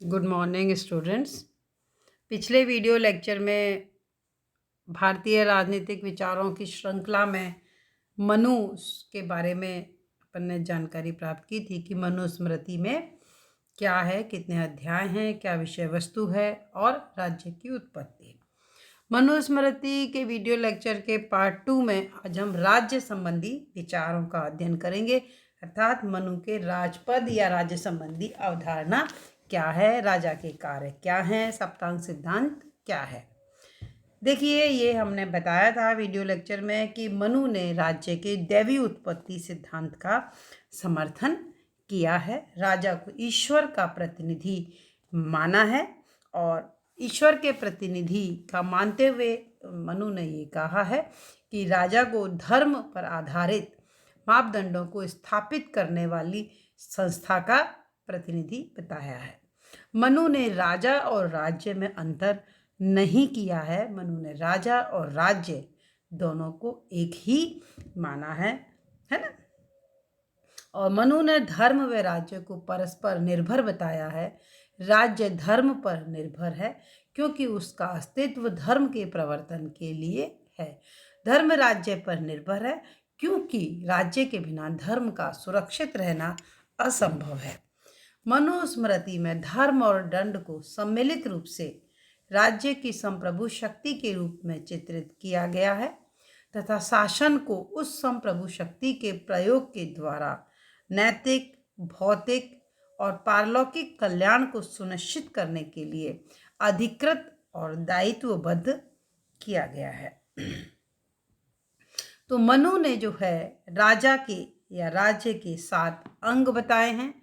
Good morning students. पिछले video lecture में भारतीय राजनीतिक विचारों की श्रृंखला में मनु के बारे में अपन ने जानकारी प्राप्त की थी कि मनुस्मृति में क्या है, कितने अध्याय हैं, क्या विषय वस्तु है और राज्य की उत्पत्ति। मनुस्मृति के वीडियो लेक्चर के पार्ट 2 में आज हम राज्य संबंधी विचारों का अध्ययन करेंगे, अर्थात मनु के राजपद या राज्य संबंधी अवधारणा क्या है, राजा के कार्य क्या हैं, सप्तांग सिद्धांत क्या है। देखिए, ये हमने बताया था वीडियो लेक्चर में कि मनु ने राज्य के दैवी उत्पत्ति सिद्धांत का समर्थन किया है। राजा को ईश्वर का प्रतिनिधि माना है और ईश्वर के प्रतिनिधि का मानते हुए मनु ने ये कहा है कि राजा को धर्म पर आधारित मापदंडों को स्थापित करने वाली संस्था का प्रतिनिधि बताया है। मनु ने राजा और राज्य में अंतर नहीं किया है। मनु ने राजा और राज्य दोनों को एक ही माना है ना। और मनु ने धर्म व राज्य को परस्पर निर्भर बताया है। राज्य धर्म पर निर्भर है क्योंकि उसका अस्तित्व धर्म के प्रवर्तन के लिए है। धर्म राज्य पर निर्भर है क्योंकि राज्य के बिना धर्म का सुरक्षित रहना असंभव है। मनुस्मृति में धर्म और दंड को सम्मिलित रूप से राज्य की संप्रभु शक्ति के रूप में चित्रित किया गया है तथा शासन को उस संप्रभु शक्ति के प्रयोग के द्वारा नैतिक, भौतिक और पारलौकिक कल्याण को सुनिश्चित करने के लिए अधिकृत और दायित्वबद्ध किया गया है। तो मनु ने जो है राजा के या राज्य के 7 अंग बताए हैं।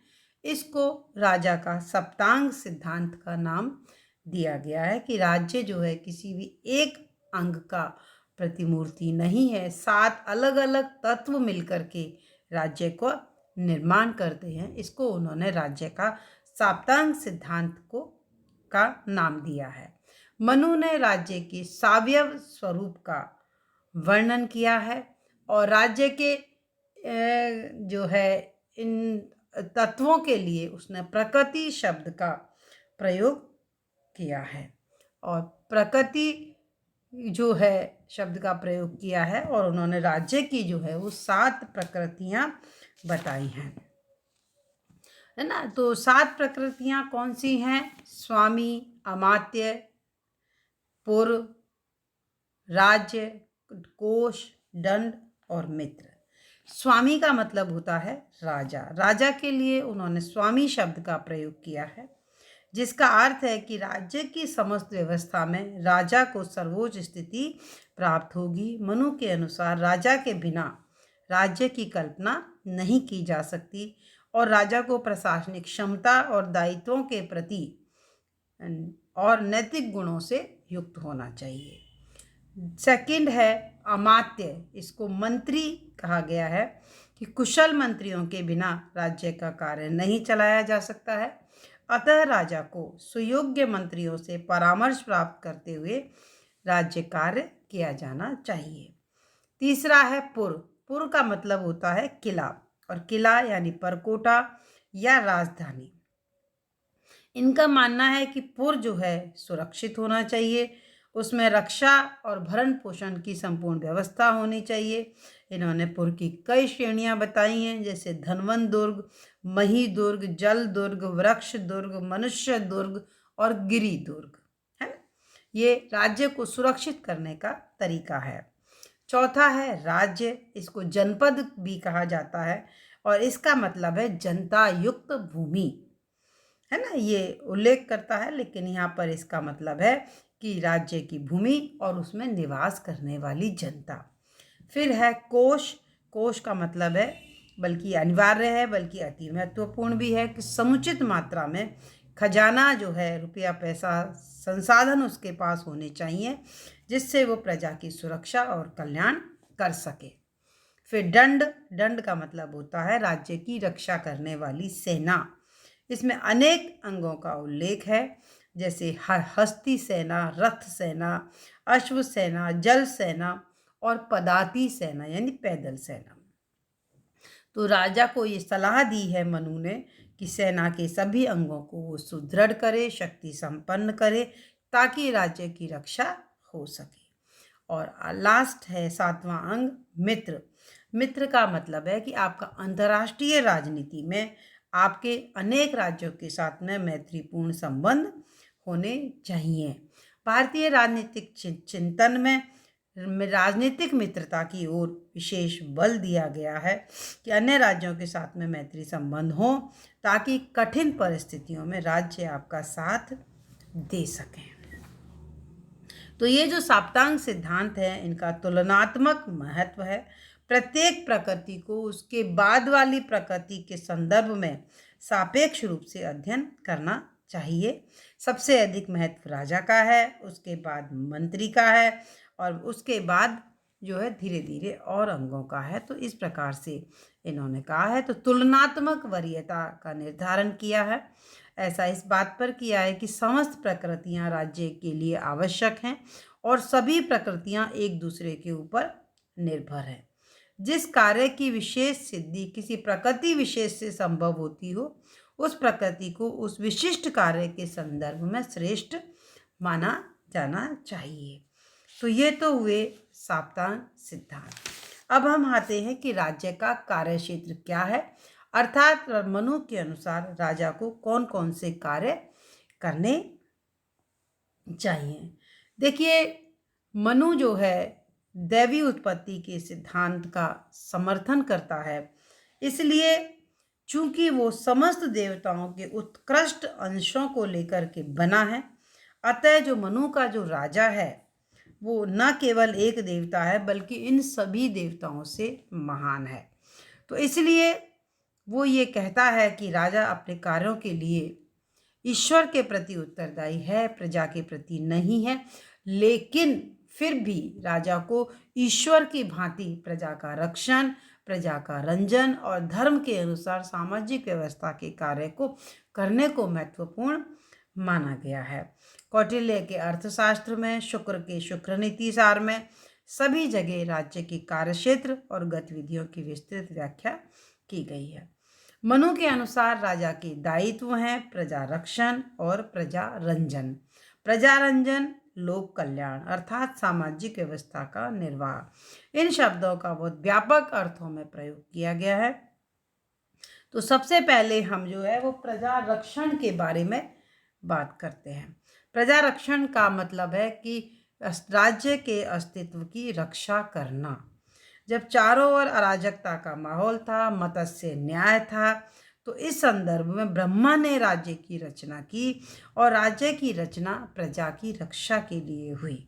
इसको राजा का सप्तांग सिद्धांत का नाम दिया गया है कि राज्य जो है किसी भी एक अंग का प्रतिमूर्ति नहीं है। 7 अलग अलग तत्व मिलकर के राज्य को निर्माण करते हैं। इसको उन्होंने राज्य का सप्तांग सिद्धांत का नाम दिया है। मनु ने राज्य के सावयव स्वरूप का वर्णन किया है और राज्य के जो है इन तत्वों के लिए उसने प्रकृति शब्द का प्रयोग किया है और प्रकृति जो है शब्द का प्रयोग किया है और उन्होंने राज्य की जो है वो 7 प्रकृतियां बताई हैं, है ना। तो 7 प्रकृतियां कौन सी हैं? स्वामी, अमात्य, पुर, राज्य, कोश, दंड और मित्र। स्वामी का मतलब होता है राजा। राजा के लिए उन्होंने स्वामी शब्द का प्रयोग किया है जिसका अर्थ है कि राज्य की समस्त व्यवस्था में राजा को सर्वोच्च स्थिति प्राप्त होगी। मनु के अनुसार राजा के बिना राज्य की कल्पना नहीं की जा सकती और राजा को प्रशासनिक क्षमता और दायित्वों के प्रति और नैतिक गुणों से युक्त होना चाहिए। सेकंड है अमात्य। इसको मंत्री कहा गया है कि कुशल मंत्रियों के बिना राज्य का कार्य नहीं चलाया जा सकता है। अतः राजा को सुयोग्य मंत्रियों से परामर्श प्राप्त करते हुए राज्य कार्य किया जाना चाहिए। तीसरा है पुर। पुर का मतलब होता है किला और किला यानी परकोटा या राजधानी। इनका मानना है कि पुर जो है सुरक्षित होना चाहिए, उसमें रक्षा और भरण पोषण की संपूर्ण व्यवस्था होनी चाहिए। इन्होंने पुर की कई श्रेणियां बताई हैं जैसे धनवन दुर्ग, मही दुर्ग, जल दुर्ग, वृक्ष दुर्ग, मनुष्य दुर्ग और गिरी दुर्ग, है ना। ये राज्य को सुरक्षित करने का तरीका है। चौथा है राज्य। इसको जनपद भी कहा जाता है और इसका मतलब है जनता युक्त भूमि, है ना। ये उल्लेख करता है लेकिन यहाँ पर इसका मतलब है कि राज्य की भूमि और उसमें निवास करने वाली जनता। फिर है कोश। कोश का मतलब है बल्कि अनिवार्य है बल्कि अति महत्वपूर्ण भी है कि समुचित मात्रा में खजाना जो है, रुपया पैसा संसाधन उसके पास होने चाहिए जिससे वो प्रजा की सुरक्षा और कल्याण कर सके। फिर दंड। दंड का मतलब होता है राज्य की रक्षा करने वाली सेना। इसमें अनेक अंगों का उल्लेख है जैसे हस्ती सेना, रथ सेना, अश्व सेना, जल सेना और पदाती सेना यानी पैदल सेना। तो राजा को ये सलाह दी है मनु ने कि सेना के सभी अंगों को वो सुदृढ़ करे, शक्ति संपन्न करे, ताकि राज्य की रक्षा हो सके। और लास्ट है 7वां अंग मित्र। मित्र का मतलब है कि आपका अंतर्राष्ट्रीय राजनीति में आपके अनेक राज्यों के साथ में मैत्रीपूर्ण संबंध होने चाहिए। भारतीय राजनीतिक चिंतन में राजनीतिक मित्रता की ओर विशेष बल दिया गया है कि अन्य राज्यों के साथ में मैत्री संबंध हो, ताकि कठिन परिस्थितियों में राज्य आपका साथ दे सकें। तो ये जो साप्तांग सिद्धांत है, इनका तुलनात्मक महत्व है। प्रत्येक प्रकृति को उसके बाद वाली प्रकृति के संदर्भ में सापेक्ष रूप से अध्ययन करना चाहिए। सबसे अधिक महत्व राजा का है, उसके बाद मंत्री का है, और उसके बाद जो है धीरे धीरे और अंगों का है। तो इस प्रकार से इन्होंने कहा है। तो तुलनात्मक वरीयता का निर्धारण किया है। ऐसा इस बात पर किया है कि समस्त प्रकृतियां राज्य के लिए आवश्यक हैं और सभी प्रकृतियां एक दूसरे के ऊपर निर्भर हैं। जिस कार्य की विशेष सिद्धि किसी प्रकृति विशेष से संभव होती हो, उस प्रकृति को उस विशिष्ट कार्य के संदर्भ में श्रेष्ठ माना जाना चाहिए। तो ये तो हुए साप्तांग सिद्धांत। अब हम आते हैं कि राज्य का कार्य क्षेत्र क्या है, अर्थात मनु के अनुसार राजा को कौन कौन से कार्य करने चाहिए। देखिए, मनु जो है दैवी उत्पत्ति के सिद्धांत का समर्थन करता है, इसलिए चूंकि वो समस्त देवताओं के उत्कृष्ट अंशों को लेकर के बना है, अतः जो मनु का जो राजा है वो न केवल एक देवता है बल्कि इन सभी देवताओं से महान है। तो इसलिए वो ये कहता है कि राजा अपने कार्यों के लिए ईश्वर के प्रति उत्तरदायी है, प्रजा के प्रति नहीं है, लेकिन फिर भी राजा को ईश्वर की भांति प्रजा का रक्षण, प्रजा का रंजन और धर्म के अनुसार सामाजिक व्यवस्था के कार्य को करने को महत्वपूर्ण माना गया है। कौटिल्य के अर्थशास्त्र में, शुक्र के शुक्र नीति सार में सभी जगह राज्य के कार्यक्षेत्र और गतिविधियों की विस्तृत व्याख्या की गई है। मनु के अनुसार राजा के दायित्व हैं प्रजा रक्षण और प्रजा रंजन। प्रजा रंजन लोक कल्याण अर्थात सामाजिक व्यवस्था का निर्वाह। इन शब्दों का बहुत व्यापक अर्थों में प्रयोग किया गया है। तो सबसे पहले हम जो है वो प्रजा रक्षण के बारे में बात करते हैं। प्रजा रक्षण का मतलब है कि राज्य के अस्तित्व की रक्षा करना। जब चारों ओर अराजकता का माहौल था, मत्स्य न्याय था, तो इस संदर्भ में ब्रह्मा ने राज्य की रचना की और राज्य की रचना प्रजा की रक्षा के लिए हुई।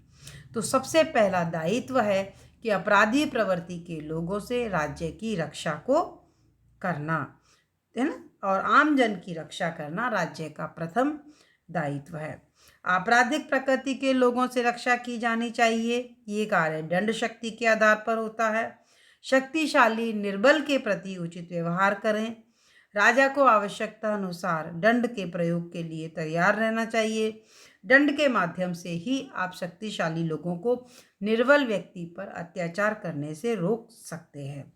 तो सबसे पहला दायित्व है कि अपराधी प्रवृत्ति के लोगों से राज्य की रक्षा को करना है ना, और आम जन की रक्षा करना राज्य का प्रथम दायित्व है। आपराधिक प्रकृति के लोगों से रक्षा की जानी चाहिए। ये कार्य दंड शक्ति के आधार पर होता है। शक्तिशाली निर्बल के प्रति उचित व्यवहार करें। राजा को आवश्यकता अनुसार दंड के प्रयोग के लिए तैयार रहना चाहिए। दंड के माध्यम से ही आप शक्तिशाली लोगों को निर्बल व्यक्ति पर अत्याचार करने से रोक सकते हैं।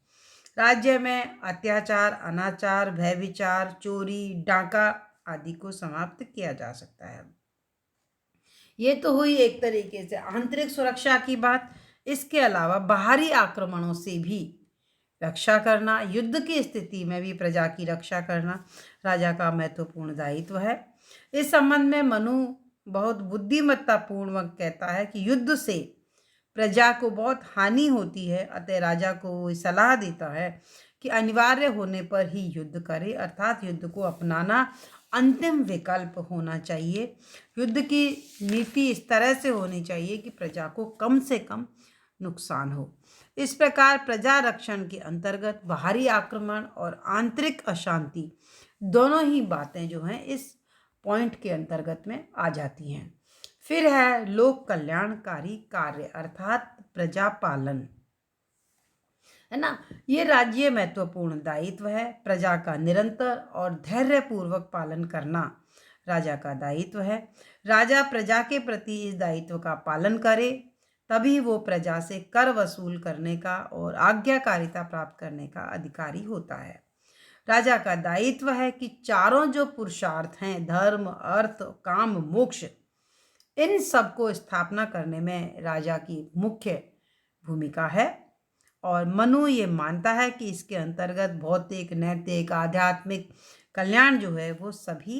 राज्य में अत्याचार, अनाचार, भयविचार, चोरी, डाका आदि को समाप्त किया जा सकता है। ये तो हुई एक तरीके से आंतरिक सुरक्षा की बात। इसके अलावा बाहरी आक्रमणों से भी रक्षा करना, युद्ध की स्थिति में भी प्रजा की रक्षा करना राजा का महत्वपूर्ण दायित्व है। इस संबंध में मनु बहुत बुद्धिमत्तापूर्वक कहता है कि युद्ध से प्रजा को बहुत हानि होती है, अतः राजा को वो सलाह देता है कि अनिवार्य होने पर ही युद्ध करे, अर्थात युद्ध को अपनाना अंतिम विकल्प होना चाहिए। युद्ध की नीति इस तरह से होनी चाहिए कि प्रजा को कम से कम नुकसान हो। इस प्रकार प्रजा रक्षण के अंतर्गत बाहरी आक्रमण और आंतरिक अशांति दोनों ही बातें जो हैं इस पॉइंट के अंतर्गत में आ जाती हैं। फिर है लोक कल्याणकारी कार्य अर्थात प्रजा पालन, है ना। ये राज्य महत्वपूर्ण दायित्व है। प्रजा का निरंतर और धैर्यपूर्वक पालन करना राजा का दायित्व है। राजा प्रजा के प्रति इस दायित्व का पालन करे, तभी वो प्रजा से कर वसूल करने का और आज्ञाकारिता प्राप्त करने का अधिकारी होता है। राजा का दायित्व है कि चारों जो पुरुषार्थ हैं, धर्म, अर्थ, काम, मोक्ष, इन सब को स्थापना करने में राजा की मुख्य भूमिका है। और मनु ये मानता है कि इसके अंतर्गत भौतिक, नैतिक, आध्यात्मिक कल्याण जो है वो सभी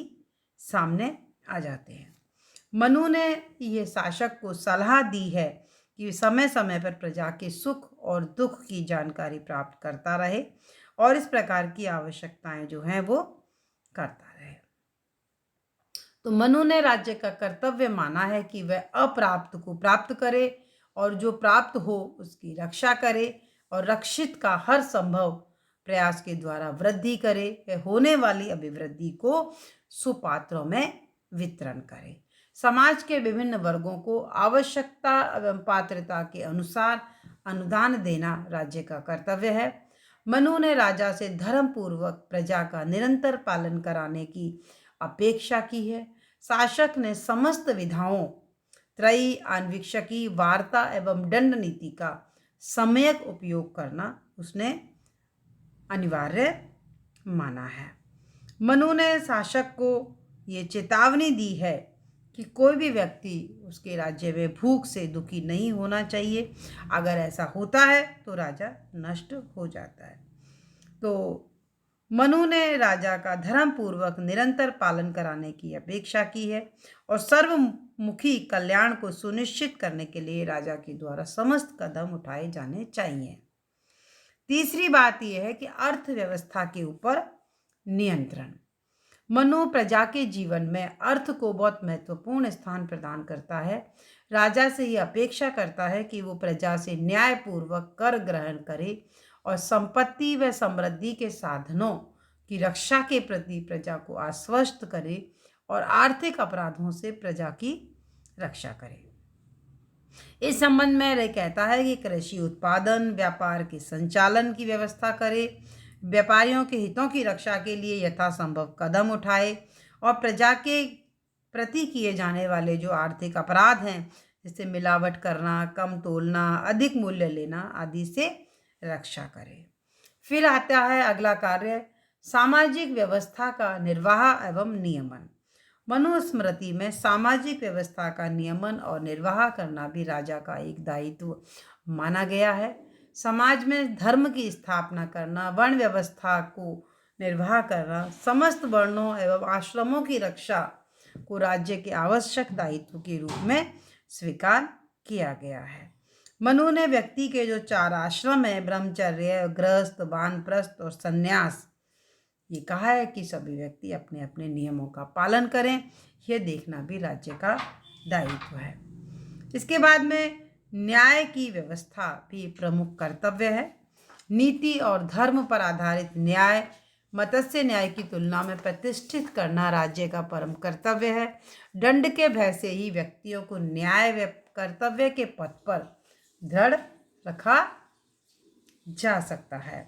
सामने आ जाते हैं। मनु ने ये शासक को सलाह दी है कि समय समय पर प्रजा के सुख और दुख की जानकारी प्राप्त करता रहे और इस प्रकार की आवश्यकताएं जो हैं वो करता रहे। तो मनु ने राज्य का कर्तव्य माना है कि वह अप्राप्त को प्राप्त करे और जो प्राप्त हो उसकी रक्षा करे और रक्षित का हर संभव प्रयास के द्वारा वृद्धि करे, वह होने वाली अभिवृद्धि को सुपात्रों में वितरण करे। समाज के विभिन्न वर्गों को आवश्यकता एवं पात्रता के अनुसार अनुदान देना राज्य का कर्तव्य है। मनु ने राजा से धर्म पूर्वक प्रजा का निरंतर पालन कराने की अपेक्षा की है। शासक ने समस्त विधाओं, त्रयी, अन्वीक्षकी, वार्ता एवं दंड नीति का सम्यक उपयोग करना उसने अनिवार्य माना है। मनु ने शासक को ये चेतावनी दी है कि कोई भी व्यक्ति उसके राज्य में भूख से दुखी नहीं होना चाहिए। अगर ऐसा होता है तो राजा नष्ट हो जाता है। तो मनु ने राजा का धर्म पूर्वक निरंतर पालन कराने की अपेक्षा की है और सर्वमुखी कल्याण को सुनिश्चित करने के लिए राजा के द्वारा समस्त कदम उठाए जाने चाहिए। तीसरी बात यह है कि अर्थव्यवस्था के ऊपर नियंत्रण। मनु प्रजा के जीवन में अर्थ को बहुत महत्वपूर्ण स्थान प्रदान करता है। राजा से यह अपेक्षा करता है कि वो प्रजा से न्यायपूर्वक कर ग्रहण करे और संपत्ति व समृद्धि के साधनों की रक्षा के प्रति प्रजा को आश्वस्त करे और आर्थिक अपराधों से प्रजा की रक्षा करे। इस संबंध में वह कहता है कि कृषि उत्पादन, व्यापार के संचालन की व्यवस्था करे, व्यापारियों के हितों की रक्षा के लिए यथासंभव कदम उठाए और प्रजा के प्रति किए जाने वाले जो आर्थिक अपराध हैं, जैसे मिलावट करना, कम तोलना, अधिक मूल्य लेना आदि से रक्षा करे। फिर आता है अगला कार्य, सामाजिक व्यवस्था का निर्वाह एवं नियमन। मनुस्मृति में सामाजिक व्यवस्था का नियमन और निर्वाह करना भी राजा का एक दायित्व माना गया है। समाज में धर्म की स्थापना करना, वर्ण व्यवस्था को निर्वाह करना, समस्त वर्णों एवं आश्रमों की रक्षा को राज्य के आवश्यक दायित्व के रूप में स्वीकार किया गया है। मनु ने व्यक्ति के जो 4 आश्रम हैं, ब्रह्मचर्य, गृहस्थ, वानप्रस्थ और संन्यास, ये कहा है कि सभी व्यक्ति अपने अपने नियमों का पालन करें। यह देखना भी राज्य का दायित्व है। इसके बाद में न्याय की व्यवस्था भी प्रमुख कर्तव्य है। नीति और धर्म पर आधारित न्याय, मत्स्य न्याय की तुलना में प्रतिष्ठित करना राज्य का परम कर्तव्य है। दंड के भय से ही व्यक्तियों को न्याय व कर्तव्य के पथ पर दृढ़ रखा जा सकता है।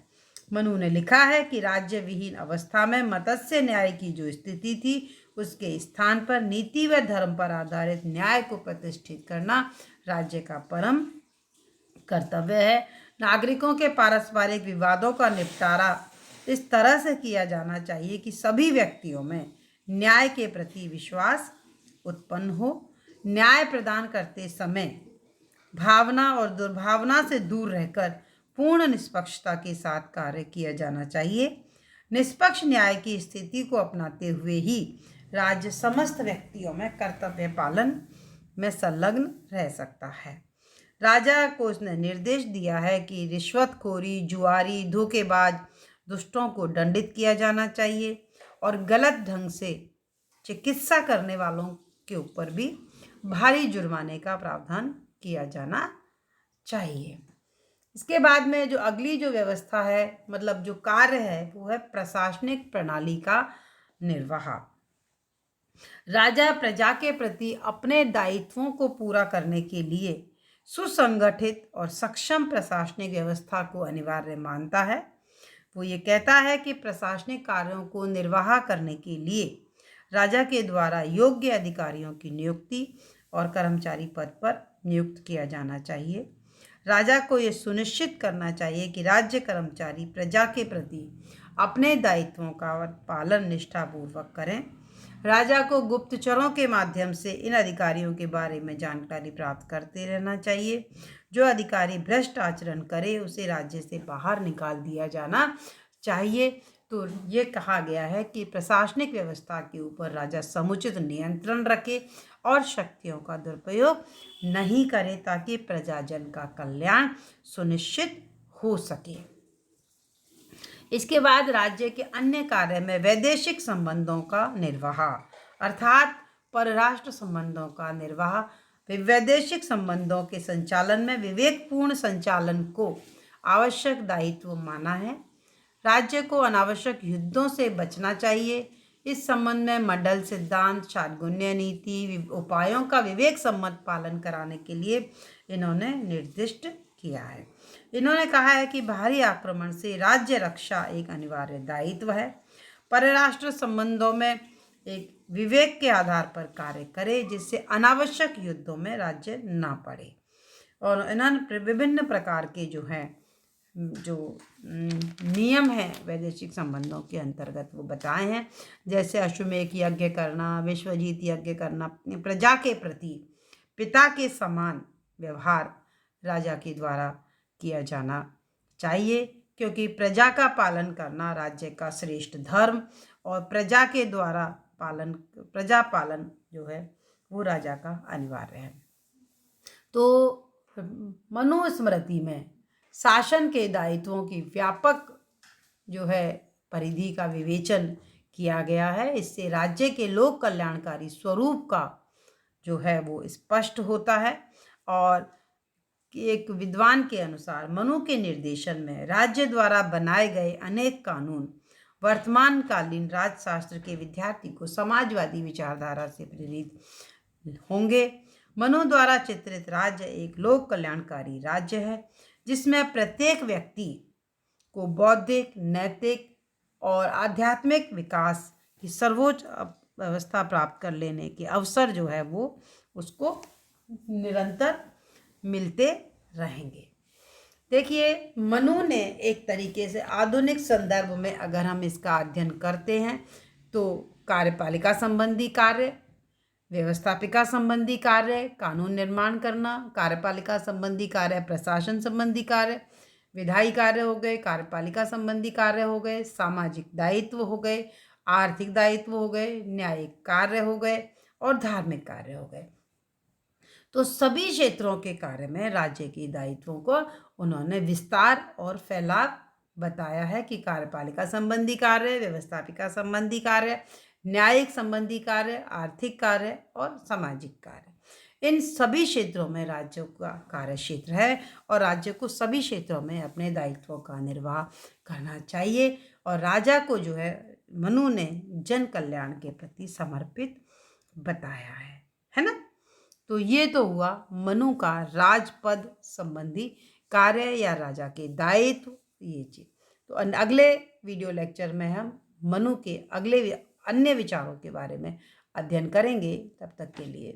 मनु ने लिखा है कि राज्य विहीन अवस्था में मत्स्य न्याय की जो स्थिति थी, उसके स्थान पर नीति व धर्म पर आधारित न्याय को प्रतिष्ठित करना राज्य का परम कर्तव्य है। नागरिकों के पारस्परिक विवादों का निपटारा इस तरह से किया जाना चाहिए कि सभी व्यक्तियों में न्याय के प्रति विश्वास उत्पन्न हो। न्याय प्रदान करते समय भावना और दुर्भावना से दूर रहकर पूर्ण निष्पक्षता के साथ कार्य किया जाना चाहिए। निष्पक्ष न्याय की स्थिति को अपनाते हुए ही राज्य समस्त व्यक्तियों में कर्तव्य पालन में संलग्न रह सकता है। राजा को उसने निर्देश दिया है कि रिश्वतखोरी, जुआरी, धोखेबाज, दुष्टों को दंडित किया जाना चाहिए और गलत ढंग से चिकित्सा करने वालों के ऊपर भी भारी जुर्माने का प्रावधान किया जाना चाहिए। इसके बाद में जो अगली जो व्यवस्था है, मतलब जो कार्य है, वो है प्रशासनिक प्रणाली का निर्वाह। राजा प्रजा के प्रति अपने दायित्वों को पूरा करने के लिए सुसंगठित और सक्षम प्रशासनिक व्यवस्था को अनिवार्य मानता है। वो ये कहता है कि प्रशासनिक कार्यों को निर्वाह करने के लिए राजा के द्वारा योग्य अधिकारियों की नियुक्ति और कर्मचारी पद पर नियुक्त किया जाना चाहिए। राजा को ये सुनिश्चित करना चाहिए कि राज्य कर्मचारी प्रजा के प्रति अपने दायित्वों का पालन निष्ठापूर्वक करें। राजा को गुप्तचरों के माध्यम से इन अधिकारियों के बारे में जानकारी प्राप्त करते रहना चाहिए। जो अधिकारी भ्रष्ट आचरण करे उसे राज्य से बाहर निकाल दिया जाना चाहिए। तो ये कहा गया है कि प्रशासनिक व्यवस्था के ऊपर राजा समुचित नियंत्रण रखे और शक्तियों का दुरुपयोग नहीं करे ताकि प्रजाजन का कल्याण सुनिश्चित हो सके। इसके बाद राज्य के अन्य कार्य में वैदेशिक संबंधों का निर्वाह अर्थात परराष्ट्र संबंधों का निर्वाह। वैदेशिक संबंधों के संचालन में विवेकपूर्ण संचालन को आवश्यक दायित्व माना है। राज्य को अनावश्यक युद्धों से बचना चाहिए। इस संबंध में मंडल सिद्धांत, शार्दूल नीति उपायों का विवेक सम्मत पालन कराने के लिए इन्होंने निर्दिष्ट किया है। इन्होंने कहा है कि बाहरी आक्रमण से राज्य रक्षा एक अनिवार्य दायित्व है। परराष्ट्र संबंधों में एक विवेक के आधार पर कार्य करे जिससे अनावश्यक युद्धों में राज्य ना पड़े। और इन्होंने विभिन्न प्रकार के जो नियम हैं वैदेशिक संबंधों के अंतर्गत वो बताए हैं, जैसे अश्वमेध यज्ञ करना, विश्वजीत यज्ञ करना, प्रजा के प्रति पिता के समान व्यवहार राजा के द्वारा किया जाना चाहिए, क्योंकि प्रजा का पालन करना राज्य का श्रेष्ठ धर्म और प्रजा के द्वारा प्रजा पालन जो है वो राजा का अनिवार्य है। तो मनुस्मृति में शासन के दायित्वों की व्यापक जो है परिधि का विवेचन किया गया है। इससे राज्य के लोक कल्याणकारी स्वरूप का जो है वो स्पष्ट होता है। और एक विद्वान के अनुसार मनु के निर्देशन में राज्य द्वारा बनाए गए अनेक कानून वर्तमान कालीन राजशास्त्र के विद्यार्थी को समाजवादी विचारधारा से प्रेरित होंगे। मनु द्वारा चित्रित राज्य एक लोक कल्याणकारी राज्य है जिसमें प्रत्येक व्यक्ति को बौद्धिक, नैतिक और आध्यात्मिक विकास की सर्वोच्च व्यवस्था प्राप्त कर लेने के अवसर जो है वो उसको निरंतर मिलते रहेंगे। देखिए, मनु ने एक तरीके से आधुनिक संदर्भ में अगर हम इसका अध्ययन करते हैं तो कार्यपालिका संबंधी कार्य, व्यवस्थापिका संबंधी कार्य, कानून निर्माण करना, कार्यपालिका संबंधी कार्य, प्रशासन संबंधी कार्य, विधायी कार्य हो गए, कार्यपालिका संबंधी कार्य हो गए, सामाजिक दायित्व हो गए, आर्थिक दायित्व हो गए, न्यायिक कार्य हो गए और धार्मिक कार्य हो गए। तो सभी क्षेत्रों के कार्य में राज्य के दायित्वों को उन्होंने विस्तार और फैलाव बताया है कि कार्यपालिका संबंधी कार्य, व्यवस्थापिका संबंधी कार्य, न्यायिक संबंधी कार्य, आर्थिक कार्य और सामाजिक कार्य, इन सभी क्षेत्रों में राज्य का कार्य क्षेत्र है और राज्य को सभी क्षेत्रों में अपने दायित्वों का निर्वाह करना चाहिए। और राजा को जो है मनु ने जन कल्याण के प्रति समर्पित बताया है ना। तो ये तो हुआ मनु का राजपद संबंधी कार्य या राजा के दायित्व ये चीज। तो अगले वीडियो लेक्चर में हम मनु के अगले अन्य विचारों के बारे में अध्ययन करेंगे। तब तक के लिए